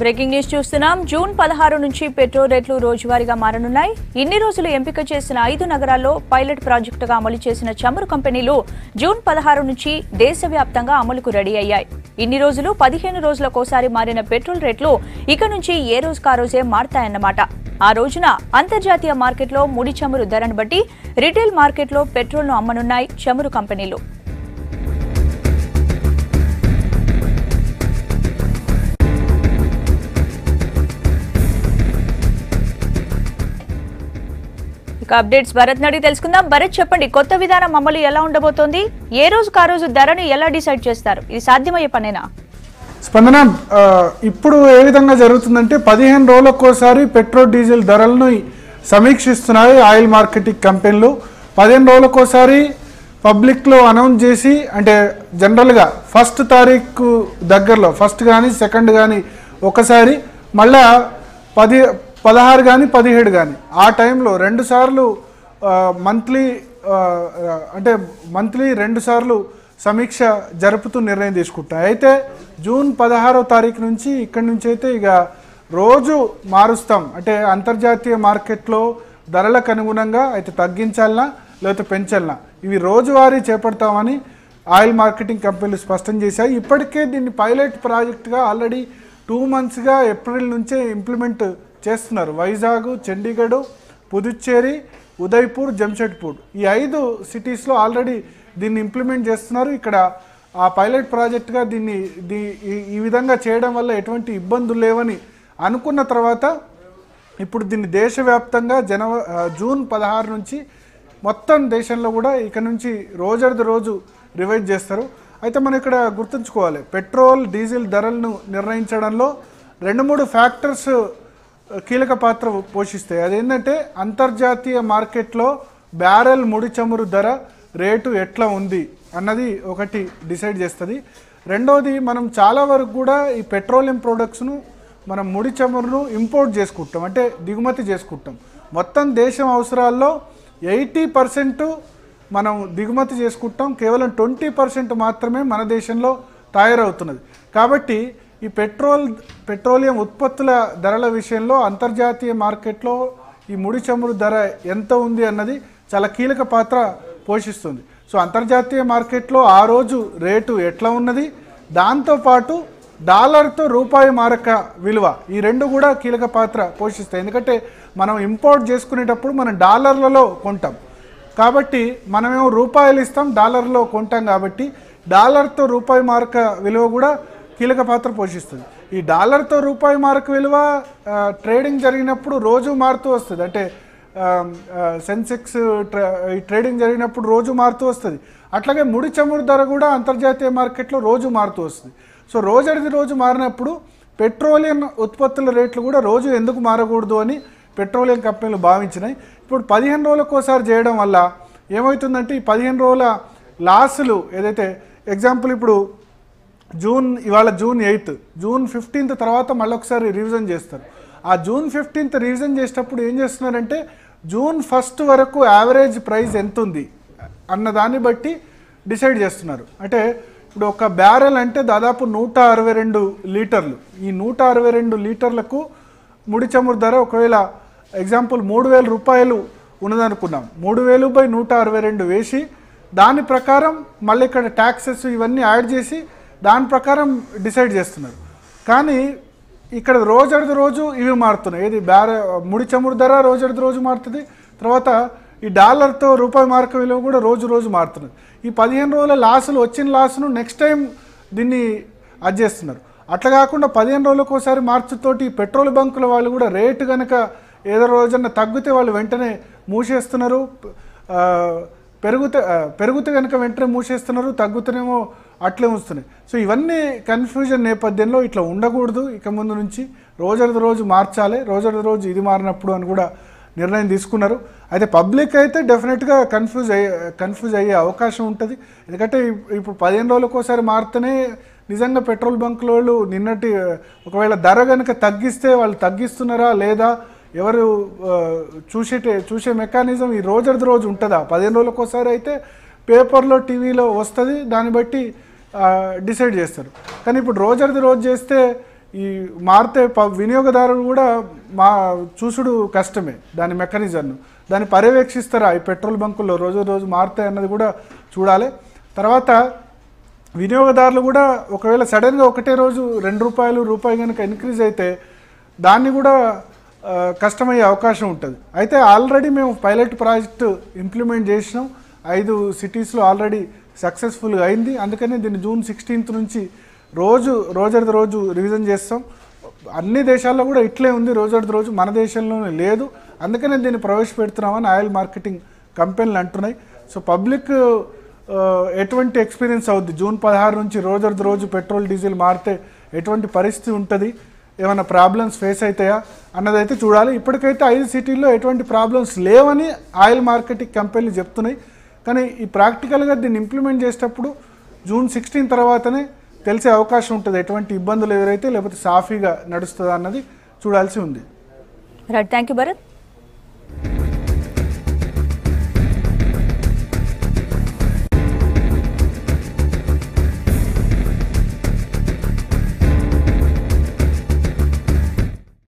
Breaking news చూస్తున్నాం. June 16 నుంచి petrol రేట్లు రోజువారీగా మారనున్నాయి. ఇన్ని రోజులు ఎంపిక చేసిన 5 నగరాల్లో పైలట్ ప్రాజెక్టుగా అమలు చేసిన చమురు కంపెనీలు జూన్ 16 నుంచి దేశవ్యాప్తంగా అమలుకు రెడీ అయ్యాయి. ఇన్ని రోజులు 15 రోజులకోసారి మారిన పెట్రోల్ రేట్లు ఇక నుంచి ఏ రోజుకారోజే మారతాయన్నమాట. ఆ రోజున అంతర్జాతీయ మార్కెట్లో ముడి చమురు ధరను బట్టి రిటైల్ మార్కెట్లో పెట్రోల్ను అమ్మనున్నాయి చమురు కంపెనీలు. అప్డేట్స్ భరత్ నడి తెలుసుకుందాం. భరత్, చెప్పండి, కొత్త విధానం అమలు ఎలా ఉండబోతోంది? ఏ రోజుకు ఆ రోజు ధరను ఎలా డిసైడ్ చేస్తారు? ఇది సాధ్యమయ్యే పనేనా? స్పందన, ఇప్పుడు ఏ విధంగా జరుగుతుందంటే 15 రోజులకోసారి పెట్రోల్ డీజిల్ ధరలను సమీక్షిస్తున్నాయి ఆయిల్ మార్కెటింగ్ కంపెనీలు. 15 రోజులకోసారి పబ్లిక్లో అనౌన్స్ చేసి, అంటే జనరల్గా 1 తారీఖు దగ్గరలో 1 కానీ 2 కానీ ఒకసారి, మళ్ళా 16 కానీ 17 కానీ ఆ టైంలో 2 సార్లు మంత్లీ, అంటే మంత్లీ 2 సార్లు సమీక్ష జరుపుతూ నిర్ణయం తీసుకుంటాయి. అయితే జూన్ 16వ తారీఖు నుంచి ఇక్కడి నుంచి అయితే ఇక రోజు మారుస్తాం, అంటే అంతర్జాతీయ మార్కెట్లో ధరలకు అనుగుణంగా అయితే తగ్గించాలన్నా లేకపోతే పెంచాలన్నా ఇవి రోజువారీ చేపడతామని ఆయిల్ మార్కెటింగ్ కంపెనీలు స్పష్టం చేశాయి. ఇప్పటికే దీన్ని పైలట్ ప్రాజెక్టుగా ఆల్రెడీ 2 మంత్స్గా ఏప్రిల్ నుంచే ఇంప్లిమెంట్ చేస్తున్నారు. వైజాగ్, చండీగఢ్, పుదుచ్చేరి, ఉదయ్పూర్, జంషెడ్పూర్ ఈ 5 సిటీస్లో ఆల్రెడీ దీన్ని ఇంప్లిమెంట్ చేస్తున్నారు. ఇక్కడ ఆ పైలట్ ప్రాజెక్ట్గా దీన్ని ఈ విధంగా చేయడం వల్ల ఎటువంటి ఇబ్బందులు లేవని అనుకున్న తర్వాత ఇప్పుడు దీన్ని దేశవ్యాప్తంగా జూన్ 16 నుంచి మొత్తం దేశంలో కూడా ఇక నుంచి రోజు రివైజ్ చేస్తారు. అయితే మనం ఇక్కడ గుర్తుంచుకోవాలి, పెట్రోల్ డీజిల్ ధరలను నిర్ణయించడంలో 2-3 ఫ్యాక్టర్స్ కీలక పాత్ర పోషిస్తాయి. అదేంటంటే అంతర్జాతీయ మార్కెట్లో బ్యారెల్ ముడి చమురు ధర రేటు ఎట్లా ఉంది అన్నది ఒకటి డిసైడ్ చేస్తుంది. రెండవది, మనం చాలా వరకు కూడా ఈ పెట్రోలియం ప్రొడక్ట్స్ను మనం ముడి చమురును ఇంపోర్ట్ చేసుకుంటాం, అంటే దిగుమతి చేసుకుంటాం. మొత్తం దేశం అవసరాల్లో 80% మనం దిగుమతి చేసుకుంటాం, కేవలం 20% మాత్రమే మన దేశంలో తయారవుతున్నది. కాబట్టి ఈ పెట్రోలియం ఉత్పత్తుల ధరల విషయంలో అంతర్జాతీయ మార్కెట్లో ఈ ముడి చమురు ధర ఎంత ఉంది అన్నది చాలా కీలక పాత్ర పోషిస్తుంది. సో అంతర్జాతీయ మార్కెట్లో ఆ రోజు రేటు ఎట్లా ఉన్నది, దాంతోపాటు డాలర్తో రూపాయి మారక విలువ, ఈ 2 కూడా కీలక పాత్ర పోషిస్తాయి. ఎందుకంటే మనం ఇంపోర్ట్ చేసుకునేటప్పుడు మనం డాలర్లలో కొంటాం, కాబట్టి మనమేమో రూపాయలు ఇస్తాం, డాలర్లో కొంటాం. కాబట్టి డాలర్తో రూపాయి మారక విలువ కూడా కీలక పాత్ర పోషిస్తుంది. ఈ డాలర్తో రూపాయి మారక విలువ ట్రేడింగ్ జరిగినప్పుడు రోజు మారుతూ వస్తుంది, అంటే సెన్సెక్స్ ట్రేడింగ్ జరిగినప్పుడు రోజు మారుతూ వస్తుంది. అట్లాగే ముడి చమురు ధర కూడా అంతర్జాతీయ మార్కెట్లో రోజు మారుతూ వస్తుంది. సో రోజు మారినప్పుడు పెట్రోలియం ఉత్పత్తుల రేట్లు కూడా రోజు ఎందుకు మారకూడదు అని పెట్రోలియం కంపెనీలు భావించినాయి. ఇప్పుడు 15 రోజులకోసారి చేయడం వల్ల ఏమవుతుందంటే ఈ 15 రోజుల లాసులు ఏదైతే, ఎగ్జాంపుల్ ఇప్పుడు ఇవాళ జూన్ 8, జూన్ 15th తర్వాత మళ్ళీ ఒకసారి రివిజన్ చేస్తారు. ఆ జూన్ 15th రివిజన్ చేసేటప్పుడు ఏం చేస్తున్నారంటే జూన్ 1 వరకు యావరేజ్ ప్రైస్ ఎంత ఉంది అన్న దాన్ని బట్టి డిసైడ్ చేస్తున్నారు. అంటే ఇప్పుడు ఒక బ్యారెల్ అంటే దాదాపు 162 లీటర్లు. ఈ 162 లీటర్లకు ముడి చమురు ధర ఒకవేళ ఎగ్జాంపుల్ 3,000 రూపాయలు ఉన్నదనుకున్నాం, 3,000/162 వేసి దాని ప్రకారం మళ్ళీ ఇక్కడ ట్యాక్సెస్ ఇవన్నీ యాడ్ చేసి దాని ప్రకారం డిసైడ్ చేస్తున్నారు. కానీ ఇక్కడ రోజు ఇవి మారుతున్నాయి. ఏది ముడి చమురు ధర రోజు మారుతుంది, తర్వాత ఈ డాలర్తో రూపాయి మార్క విలువ కూడా రోజు మారుతున్నది. ఈ 15 రోజుల వచ్చిన లాసును నెక్స్ట్ టైం దీన్ని అది చేస్తున్నారు. అట్లా కాకుండా 15 రోజులకోసారి మార్చుతోటి పెట్రోల్ బంకుల వాళ్ళు కూడా రేటు కనుక ఏదో రోజున తగ్గితే వాళ్ళు వెంటనే మూసేస్తున్నారు, పెరుగుతే కనుక వెంటనే మూసేస్తున్నారు, తగ్గుతూనేమో అట్లే ఉంచుతున్నాయి. సో ఇవన్నీ కన్ఫ్యూజన్ నేపథ్యంలో ఇట్లా ఉండకూడదు, ఇక ముందు నుంచి రోజు మార్చాలి, రోజు ఇది మారినప్పుడు అని కూడా నిర్ణయం తీసుకున్నారు. అయితే పబ్లిక్ అయితే డెఫినెట్గా కన్ఫ్యూజ్ అయ్యే అవకాశం ఉంటుంది. ఎందుకంటే ఇప్పుడు 15 రోజులకోసారి మారితేనే నిజంగా పెట్రోల్ బంకుల వాళ్ళు ఒకవేళ ధర కనుక తగ్గిస్తే వాళ్ళు తగ్గిస్తున్నారా లేదా ఎవరు చూసే మెకానిజం ఈ రోజు ఉంటుందా? 15 రోజులకోసారి అయితే పేపర్లో టీవీలో వస్తుంది, దాన్ని బట్టి డిసైడ్ చేస్తారు. కానీ ఇప్పుడు రోజు చేస్తే ఈ మారితే వినియోగదారులు కూడా చూసుడు కష్టమే దాని మెకానిజంను. దాన్ని పర్యవేక్షిస్తారా ఈ పెట్రోల్ బంకుల్లో రోజు మారుతాయి అన్నది కూడా చూడాలి. తర్వాత వినియోగదారులు కూడా ఒకవేళ సడన్గా ఒకటే రోజు రూపాయి కనుక ఇంక్రీజ్ అయితే దాన్ని కూడా కష్టమయ్యే అవకాశం ఉంటుంది. అయితే ఆల్రెడీ మేము పైలట్ ప్రాజెక్టు ఇంప్లిమెంట్ చేసినాం, 5 సిటీస్లో ఆల్రెడీ సక్సెస్ఫుల్గా అయింది. అందుకని దీన్ని జూన్ 16 నుంచి రోజు రివిజన్ చేస్తాం. అన్ని దేశాల్లో కూడా ఇట్లే ఉంది, రోజు మన దేశంలోనే లేదు. అందుకనే దీన్ని ప్రవేశపెడుతున్నామని ఆయిల్ మార్కెటింగ్ కంపెనీలు అంటున్నాయి. సో పబ్లిక్ ఎటువంటి ఎక్స్పీరియన్స్ అవుద్ది, జూన్ 16 నుంచి రోజు పెట్రోల్ డీజిల్ మారితే ఎటువంటి పరిస్థితి ఉంటుంది, ఏమైనా ప్రాబ్లమ్స్ ఫేస్ అవుతాయా అన్నదైతే చూడాలి. ఇప్పటికైతే 5 సిటీల్లో ఎటువంటి ప్రాబ్లమ్స్ లేవని ఆయిల్ మార్కెటింగ్ కంపెనీలు చెప్తున్నాయి. కానీ ఈ ప్రాక్టికల్గా దీన్ని ఇంప్లిమెంట్ చేసేటప్పుడు జూన్ 16 తర్వాతనే తెలిసే అవకాశం ఉంటుంది, ఎటువంటి ఇబ్బందులు ఎదురైతే లేకపోతే సాఫీగా నడుస్తుందా అన్నది చూడాల్సి ఉంది. Right, thank you Bharat.